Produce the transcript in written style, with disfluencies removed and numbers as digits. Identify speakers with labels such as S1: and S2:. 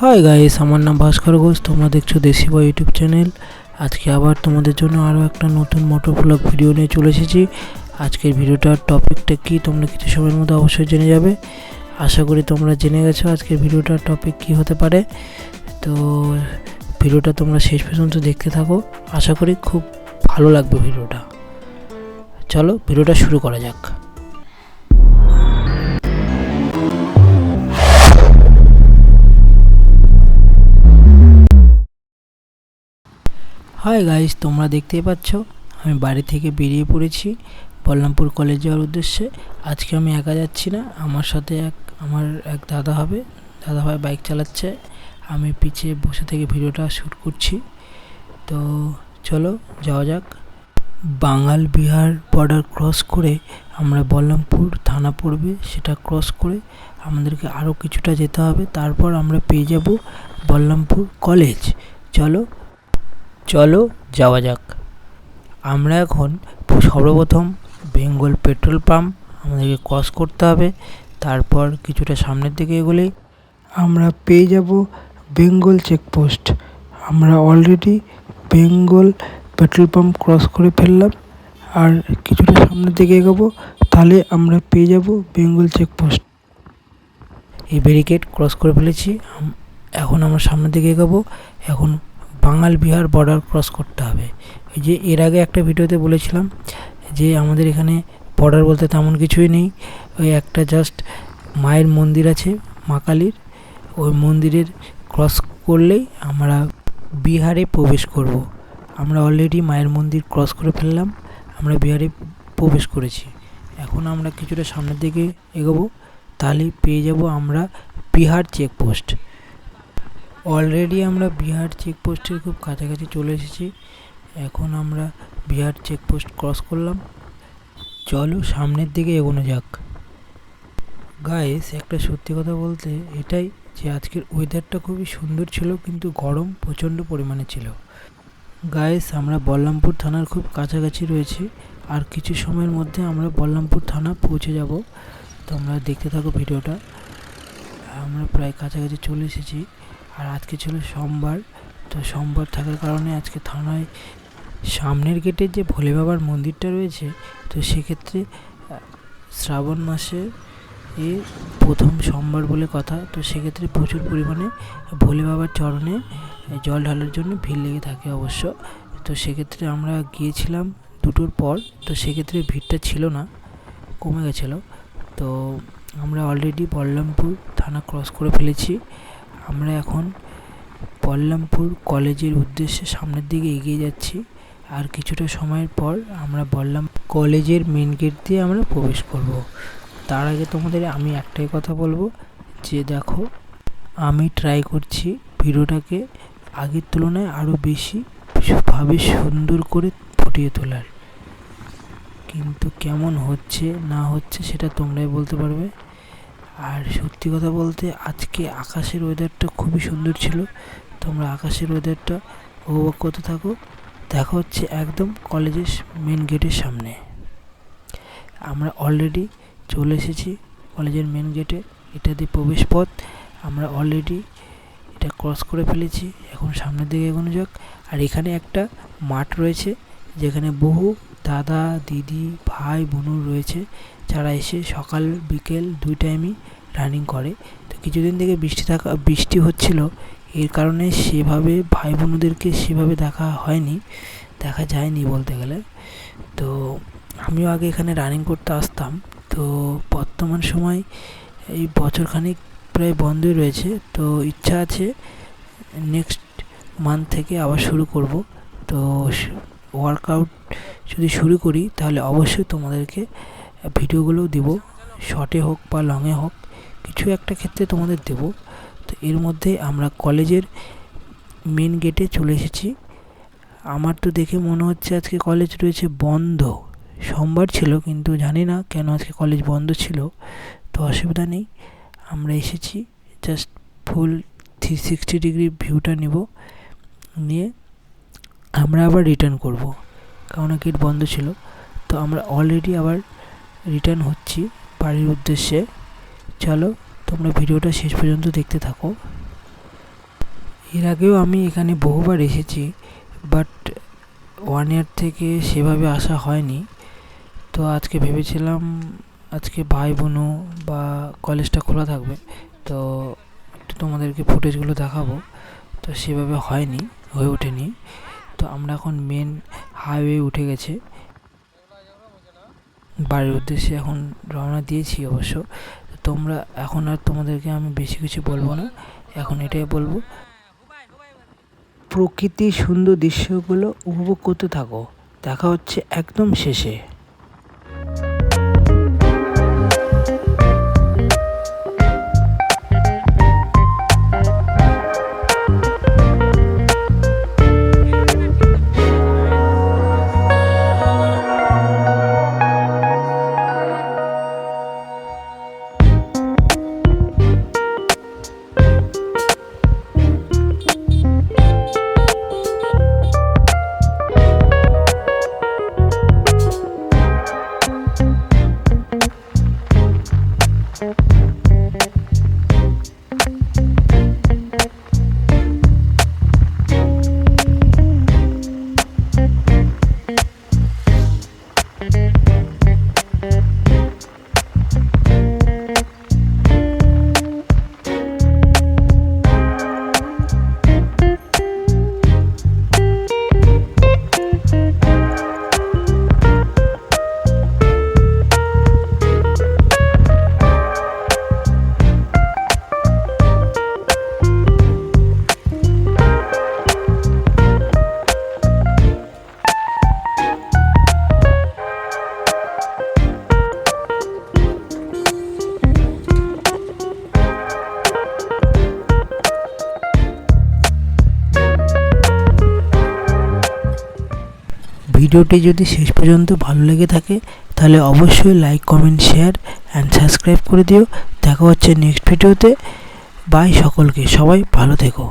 S1: Hi guys, আমার নাম ভাস্কর ঘোষ। তোমরা দেখছো দেশি বয় ইউটিউব চ্যানেল। আজকে আবার তোমাদের জন্য আরও একটা নতুন মোটর ব্লগ ভিডিও নিয়ে চলে এসেছি। আজকের ভিডিওটার টপিকটা কি তোমরা কিছু সময়ের মধ্যে অবশ্যই জেনে যাবে। আশা করি তোমরা জেনে গেছো আজকের ভিডিওটার টপিক কি হতে পারে। তো ভিডিওটা তোমরা শেষ পর্যন্ত দেখতে থাকো, আশা করি খুব ভালো লাগবে ভিডিওটা। চলো ভিডিওটা শুরু করা যাক। হাই গাইস, তোমরা দেখতেই পাচ্ছ আমি বাড়ি থেকে বেরিয়ে পড়েছি বল্লামপুর কলেজ যাওয়ার উদ্দেশ্যে। আজকে আমি একা যাচ্ছি না, আমার সাথে আমার এক দাদাভাই বাইক চালাচ্ছে, আমি পিছে বসে থেকে ভিডিওটা শ্যুট করছি। তো চলো যাওয়া যাক। বাঙাল বিহার বর্ডার ক্রস করে আমরা বল্লামপুর থানা পড়বে, সেটা ক্রস করে আমাদেরকে আরও কিছুটা যেতে হবে, তারপর আমরা পেয়ে যাব বল্লামপুর কলেজ। চলো যাওয়া যাক। আমরা এখন সর্বপ্রথম বেঙ্গল পেট্রোল পাম্প আমাদেরকে ক্রস করতে হবে, তারপর কিছুটা সামনের দিকে এগোলেই আমরা পেয়ে যাব বেঙ্গল চেকপোস্ট। আমরা already Bengal petrol pump cross করে ফেললাম, আর কিছুটা সামনের দিকে এগোবো, তাহলে আমরা পেয়ে যাব বেঙ্গল চেকপোস্ট। এই ব্যারিকেড ক্রস করে ফেলেছি, এখন আমরা সামনের দিকে এগোবো। এখন বাঙাল বিহার বর্ডার ক্রস করতে হবে। এই যে এর আগে একটা ভিডিওতে বলেছিলাম যে আমাদের এখানে বর্ডার বলতে তেমন কিছুই নেই, ওই একটা জাস্ট মায়ের মন্দির আছে মা কালীর, ওই মন্দিরের ক্রস করলেই আমরা বিহারে প্রবেশ করব। আমরা অলরেডি মায়ের মন্দির ক্রস করে ফেললাম, আমরা বিহারে প্রবেশ করেছি। এখন আমরা কিছুটা সামনের দিকে এগোবো, তাহলে পেয়ে যাব আমরা বিহার চেকপোস্ট। অলরেডি আমরা বিহার চেকপোস্টের খুব কাছাকাছি চলে এসেছি। এখন আমরা বিহার চেকপোস্ট ক্রস করলাম, চলো সামনের দিকে এগোনো যাক। গাইস, একটা সত্যি কথা বলতে এটাই যে আজকের ওয়েদারটা খুবই সুন্দর ছিল, কিন্তু গরম প্রচণ্ড পরিমাণে ছিল। গাইস, আমরা বল্লামপুর থানার খুব কাছাকাছি রয়েছি, আর কিছু সময়ের মধ্যে আমরা বল্লামপুর থানা পৌঁছে যাব। তোমরা দেখতে থাকো ভিডিওটা। আমরা প্রায় কাছাকাছি চলে এসেছি, আর আজকে ছিল সোমবার। তো সোমবার থাকার কারণে আজকে থানায় সামনের গেটের যে ভোলে বাবার মন্দিরটা রয়েছে, তো সেক্ষেত্রে শ্রাবণ মাসে প্রথম সোমবার বলে কথা, তো সেক্ষেত্রে প্রচুর পরিমাণে ভোলে বাবার চরণে জল ঢালার জন্য ভিড় লেগে থাকে অবশ্য। তো সেক্ষেত্রে আমরা গিয়েছিলাম 2টোর পর, তো সেক্ষেত্রে ভিড়টা ছিল না, কমে গেছিলো। তো আমরা অলরেডি বল্লামপুর থানা ক্রস করে ফেলেছি। আমরা এখন বল্লামপুর কলেজের উদ্দেশ্যে সামনের দিকে এগিয়ে যাচ্ছি, আর কিছুটা সময়ের পর আমরা কলেজের মেন গেট দিয়ে আমরা প্রবেশ করব। তার আগে তোমাদের আমি একটাই কথা বলবো যে দেখো, আমি ট্রাই করছি ভিডিওটাকে আগের তুলনায় আরও বেশি ভাবে সুন্দর করে ফুটিয়ে তোলার, কিন্তু কেমন হচ্ছে না হচ্ছে সেটা তোমরাই বলতে পারবে। আর সত্যি কথা বলতে আজকে আকাশের ওয়েদারটা খুবই সুন্দর ছিল, তোমরা আকাশের ওয়েদারটা উপভোগ করতে থাকো। দেখা হচ্ছে একদম কলেজের মেন গেটের সামনে। আমরা অলরেডি চলে এসেছি কলেজের মেন গেটে, এটা দিয়ে প্রবেশ পথ। আমরা অলরেডি এটা ক্রস করে ফেলেছি, এখন সামনের দিকে এগোনো যাক। আর এখানে একটা মাঠ রয়েছে, যেখানে বহু দাদা দিদি ভাই বোনু রয়েছে, যারা এসে সকাল বিকেল 2 টাইমই রানিং করে। তো কিছুদিন থেকে বৃষ্টি হচ্ছিল, এর কারণে সেভাবে ভাই বোনদেরকে সেভাবে দেখা যায়নি বলতে গেলে। তো আমিও আগে এখানে রানিং করতে আসতাম, তো বর্তমান সময় এই বছরখানেক প্রায় বন্ধই রয়েছে। তো ইচ্ছা আছে নেক্সট মান্থ থেকে আবার শুরু করব। তো ওয়ার্কআউট যদি শুরু করি তাহলে অবশ্যই তোমাদেরকে ভিডিওগুলো দেবো, শর্টে হোক বা লংয়ে হোক, কিছু একটা ক্ষেত্রে তোমাদের দেব। তো এর মধ্যে আমরা কলেজের মেন গেটে চলে এসেছি। আমার তো দেখে মনে হচ্ছে আজকে কলেজ রয়েছে বন্ধ, সোমবার ছিল, কিন্তু জানি না কেন আজকে কলেজ বন্ধ ছিল। তো অসুবিধা নেই, আমরা এসেছি জাস্ট ফুল 360 ডিগ্রি ভিউটা নিয়ে আমরা আবার রিটার্ন করব, কারণ গেট বন্ধ ছিল। তো আমরা অলরেডি আবার রিটার্ন হচ্ছি বাড়ির উদ্দেশ্যে। চলো তোমরা ভিডিওটা শেষ পর্যন্ত দেখতে থাকো। এর আগেও আমি এখানে বহুবার এসেছি, বাট 1 ইয়ার থেকে সেভাবে আসা হয়নি। তো আজকে ভেবেছিলাম আজকে ভাই বোনও বা কলেজটা খোলা থাকবে, তো একটু তোমাদেরকে ফুটেজগুলো দেখাবো। তো সেভাবে হয়ে ওঠেনি। তো আমরা এখন মেন হাইওয়ে উঠে গেছে, বাড়ির উদ্দেশ্যে এখন রওনা দিয়েছি অবশ্য। তোমরা এখন আর তোমাদেরকে আমি বেশি কিছু বলবো না, এখন এটাই বলবো, প্রকৃতির সুন্দর দৃশ্যগুলো উপভোগ করতে থাকো। দেখা হচ্ছে একদম শেষে। ভিডিওটি যদি শেষ পর্যন্ত ভালো লেগে থাকে তাহলে অবশ্যই like, comment, share and subscribe করে দিও। দেখা হচ্ছে নেক্সট ভিডিওতে। বাই সকলকে, সবাই ভালো থেকো।